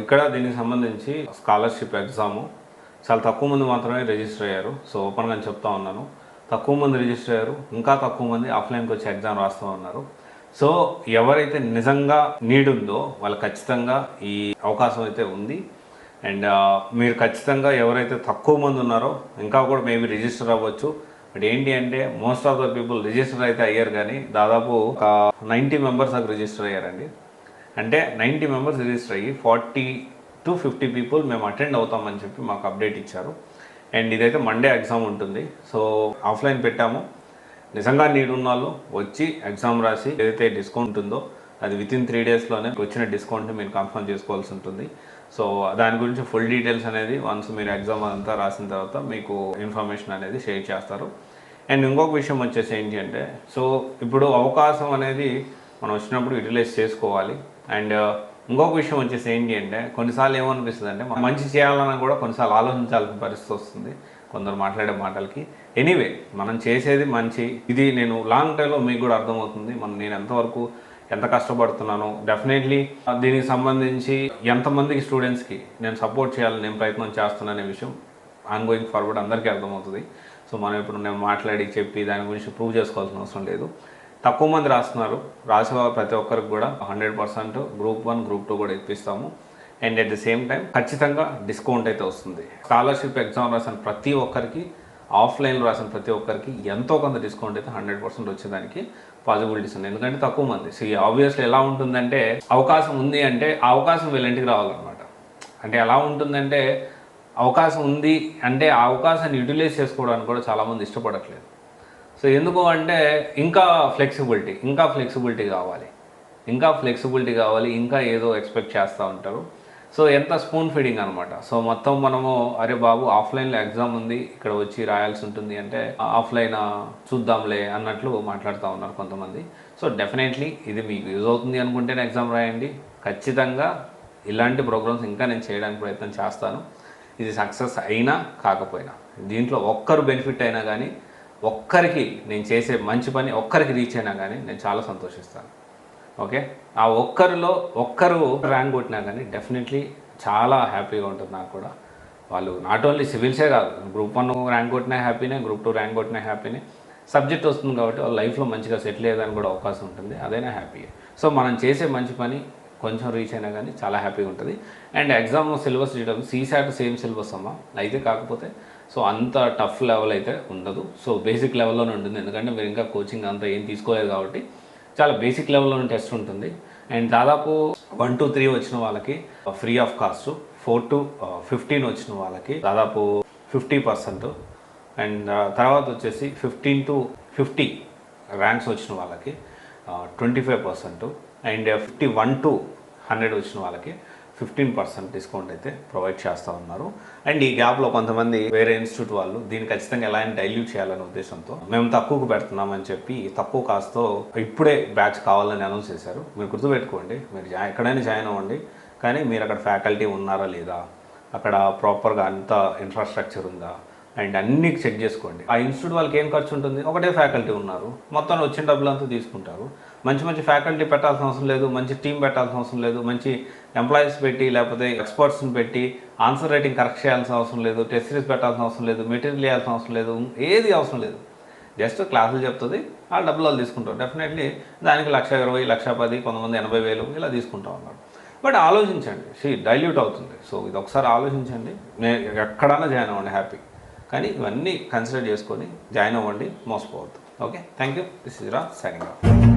ఇక్కడ దీనికి సంబంధించి స్కాలర్షిప్ ఎగ్జాము చాలా తక్కువ మంది మాత్రమే రిజిస్టర్ అయ్యారు. సో ఓపెన్గా చెప్తా ఉన్నాను, తక్కువ మంది రిజిస్టర్ అయ్యారు, ఇంకా తక్కువ మంది ఆఫ్లైన్కి వచ్చి ఎగ్జామ్ రాస్తూ ఉన్నారు. సో ఎవరైతే నిజంగా నీడ్ ఉందో వాళ్ళు ఖచ్చితంగా ఈ అవకాశం అయితే ఉంది. అండ్ మీరు ఖచ్చితంగా ఎవరైతే తక్కువ మంది ఉన్నారో ఇంకా కూడా మేబీ రిజిస్టర్ అవ్వచ్చు. బట్ ఏంటి అంటే most of the people register అయితే అయ్యారు, కానీ దాదాపు ఒక 90 మెంబర్స్ దాకా రిజిస్టర్ అయ్యారండి. అంటే 90 మెంబర్స్ రిజిస్టర్ అయ్యి 40 to 50 పీపుల్ మేము అటెండ్ అవుతామని చెప్పి మాకు అప్డేట్ ఇచ్చారు. అండ్ ఇదైతే మండే ఎగ్జామ్ ఉంటుంది. సో ఆఫ్లైన్ పెట్టాము, నిజంగా నీడ్ ఉన్న వాళ్ళు వచ్చి ఎగ్జామ్ రాసి ఏదైతే డిస్కౌంట్ ఉందో అది వితిన్ 3 డేస్లోనే వచ్చిన డిస్కౌంట్ని మీరు కన్ఫర్మ్ చేసుకోవాల్సి ఉంటుంది. సో దాని గురించి ఫుల్ డీటెయిల్స్ అనేది వన్స్ మీరు ఎగ్జామ్ అంతా రాసిన తర్వాత మీకు ఇన్ఫర్మేషన్ అనేది షేర్ చేస్తారు. అండ్ ఇంకొక విషయం వచ్చేసి ఏంటి అంటే, సో ఇప్పుడు అవకాశం అనేది మనం వచ్చినప్పుడు యూటిలైజ్ చేసుకోవాలి. అండ్ ఇంకొక విషయం వచ్చేసి ఏంటి అంటే, కొన్నిసార్లు ఏమనిపిస్తుంది అంటే మంచి చేయాలన్నా కూడా కొన్నిసార్లు ఆలోచించాల్సిన పరిస్థితి వస్తుంది కొందరు మాట్లాడే మాటలకి. ఎనీవే మనం చేసేది మంచి, ఇది నేను లాంగ్ టైంలో మీకు కూడా అర్థమవుతుంది నేను ఎంతవరకు ఎంత కష్టపడుతున్నాను. డెఫినెట్లీ దీనికి సంబంధించి ఎంతమందికి స్టూడెంట్స్కి నేను సపోర్ట్ చేయాలని నేను ప్రయత్నం చేస్తున్నాను అనే విషయం ఆన్ గోయింగ్ ఫార్వర్డ్ అందరికీ అర్థమవుతుంది. సో మనం ఇప్పుడు నేను మాట్లాడి చెప్పి దాని గురించి ప్రూవ్ చేసుకోవాల్సిన అవసరం లేదు. తక్కువ మంది రాస్తున్నారు, రాసే ప్రతి ఒక్కరికి కూడా 100% గ్రూప్ 1 గ్రూప్ 2 కూడా ఇప్పిస్తాము. And at the same time ఖచ్చితంగా డిస్కౌంట్ అయితే వస్తుంది. స్కాలర్షిప్ ఎగ్జామ్ రాసిన ప్రతి ఒక్కరికి, ఆఫ్లైన్లో రాసిన ప్రతి ఒక్కరికి ఎంతో కొంత డిస్కౌంట్ అయితే 100% వచ్చేదానికి పాసిబిలిటీస్ ఉన్నాయి. ఎందుకంటే తక్కువ మంది. సో ఆబ్వియస్లీ ఎలా ఉంటుందంటే, అవకాశం ఉంది అంటే ఆ అవకాశం వీళ్ళంటికి రావాలన్నమాట. అంటే ఎలా ఉంటుందంటే, అవకాశం ఉంది అంటే ఆ అవకాశాన్ని యూటిలైజ్ చేసుకోవడానికి కూడా చాలామంది ఇష్టపడట్లేదు. సో ఎందుకు అంటే ఇంకా ఫ్లెక్సిబిలిటీ కావాలి, ఇంకా ఏదో ఎక్స్పెక్ట్ చేస్తూ ఉంటారు. సో ఎంత స్పూన్ ఫీడింగ్ అనమాట. సో మొత్తం మనము అరే బాబు ఆఫ్లైన్లో ఎగ్జామ్ ఉంది, ఇక్కడ వచ్చి రాయాల్సి ఉంటుంది అంటే ఆఫ్లైన్ చూద్దాంలే అన్నట్లు మాట్లాడుతూ ఉన్నారు కొంతమంది. సో డెఫినెట్లీ ఇది మీకు యూజ్ అవుతుంది అనుకుంటేనే ఎగ్జామ్ రాయండి. ఖచ్చితంగా ఇలాంటి ప్రోగ్రామ్స్ ఇంకా నేను చేయడానికి ప్రయత్నం చేస్తాను. ఇది సక్సెస్ అయినా కాకపోయినా దీంట్లో ఒక్కరు బెనిఫిట్ అయినా కానీ, ఒక్కరికి నేను చేసే మంచి పని ఒక్కరికి రీచ్ అయినా కానీ నేను చాలా సంతోషిస్తాను. ఓకే, ఆ ఒక్కరు ర్యాంక్ కొట్టినా కానీ డెఫినెట్లీ చాలా హ్యాపీగా ఉంటుంది నాకు కూడా. వాళ్ళు నాట్ ఓన్లీ సివిల్సే కాదు, గ్రూప్ 1 ర్యాంక్ కొట్టినా హ్యాపీనే, గ్రూప్ 2 ర్యాంక్ కొట్టినా హ్యాపీనే. సబ్జెక్ట్ వస్తుంది కాబట్టి వాళ్ళ లైఫ్లో మంచిగా సెటిల్ అయ్యేదానికి కూడా అవకాశం ఉంటుంది, అదైనా హ్యాపీయే. సో మనం చేసే మంచి పని కొంచెం రీచ్ అయినా కానీ చాలా హ్యాపీగా ఉంటుంది. అండ్ ఎగ్జామ్ సిలబస్ చేయడం CSAT సేమ్ సిలబస్ అమ్మ అయితే, కాకపోతే సో అంత టఫ్ లెవెల్ అయితే ఉండదు. సో బేసిక్ లెవెల్లోనే ఉంటుంది, ఎందుకంటే మీరు ఇంకా కోచింగ్ అంతా ఏం తీసుకోలేదు కాబట్టి చాలా బేసిక్ లెవెల్లోనే టెస్ట్ ఉంటుంది. అండ్ దాదాపు 1 to 3 వచ్చిన వాళ్ళకి ఫ్రీ ఆఫ్ కాస్ట్, 4 to 15 వచ్చిన వాళ్ళకి దాదాపు 50%, అండ్ తర్వాత వచ్చేసి 15 to 50 ర్యాంక్స్ వచ్చిన వాళ్ళకి 25%, అండ్ 51 to 100 వచ్చిన వాళ్ళకి 15% డిస్కౌంట్ అయితే ప్రొవైడ్ చేస్తూ ఉన్నారు. అండ్ ఈ గ్యాప్లో కొంతమంది వేరే ఇన్స్టిట్యూట్ వాళ్ళు దీన్ని ఖచ్చితంగా ఎలా అయినా డైల్యూట్ చేయాలనే ఉద్దేశంతో మేము తక్కువకు పెడుతున్నామని చెప్పి తక్కువ కాస్ట్తో ఇప్పుడే బ్యాచ్ కావాలని అనౌన్స్ చేశారు. మీరు గుర్తుపెట్టుకోండి, మీరు ఎక్కడైనా జాయిన్ అవ్వండి, కానీ మీరు అక్కడ ఫ్యాకల్టీ ఉన్నారా లేదా, అక్కడ ప్రాపర్గా అంత ఇన్ఫ్రాస్ట్రక్చర్ ఉందా, అండ్ అన్నీ చెక్ చేసుకోండి. ఆ ఇన్స్టిట్యూట్ వాళ్ళకి ఏం ఖర్చు ఉంటుంది, ఒకటే ఫ్యాకల్టీ ఉన్నారు, మొత్తం వచ్చిన డబ్బులంతా తీసుకుంటారు. మంచి ఫ్యాకల్టీ పెట్టాల్సిన అవసరం లేదు, మంచి టీం పెట్టాల్సిన అవసరం లేదు, మంచి ఎంప్లాయీస్ పెట్టి లేకపోతే ఎక్స్పర్ట్స్ని పెట్టి ఆన్సర్ రైటింగ్ కరెక్ట్ చేయాల్సిన అవసరం లేదు, టెస్ట్ సిరీస్ పెట్టాల్సిన అవసరం లేదు, మెటీరియల్ వేయాల్సిన అవసరం లేదు, ఏది అవసరం లేదు. జస్ట్ క్లాసులు చెప్తుంది, ఆ డబ్బులు వాళ్ళు తీసుకుంటారు. డెఫినెట్లీ దానికి 1,20,000, 1,10,000, కొంతమంది 80,000 ఇలా తీసుకుంటా ఉన్నారు. బట్ ఆలోచించండి, డైల్యూట్ అవుతుంది. సో ఇది ఒకసారి ఆలోచించండి. నేను ఎక్కడైనా జాయిన్ అవ్వండి హ్యాపీ, కానీ ఇవన్నీ కన్సిడర్ చేసుకొని జాయిన్ అవ్వండి, మోసపోవద్దు. Okay, thank you. This is Ra signing of.